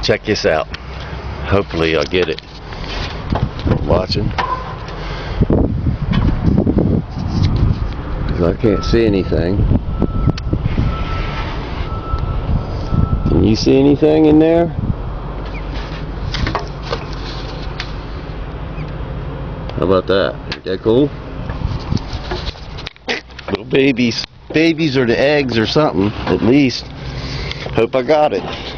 check this out. Hopefully I'll get it. Watching. Because I can't see anything. Can you see anything in there? How about that? Ain't that cool? Little babies. Babies or the eggs or something, at least. Hope I got it.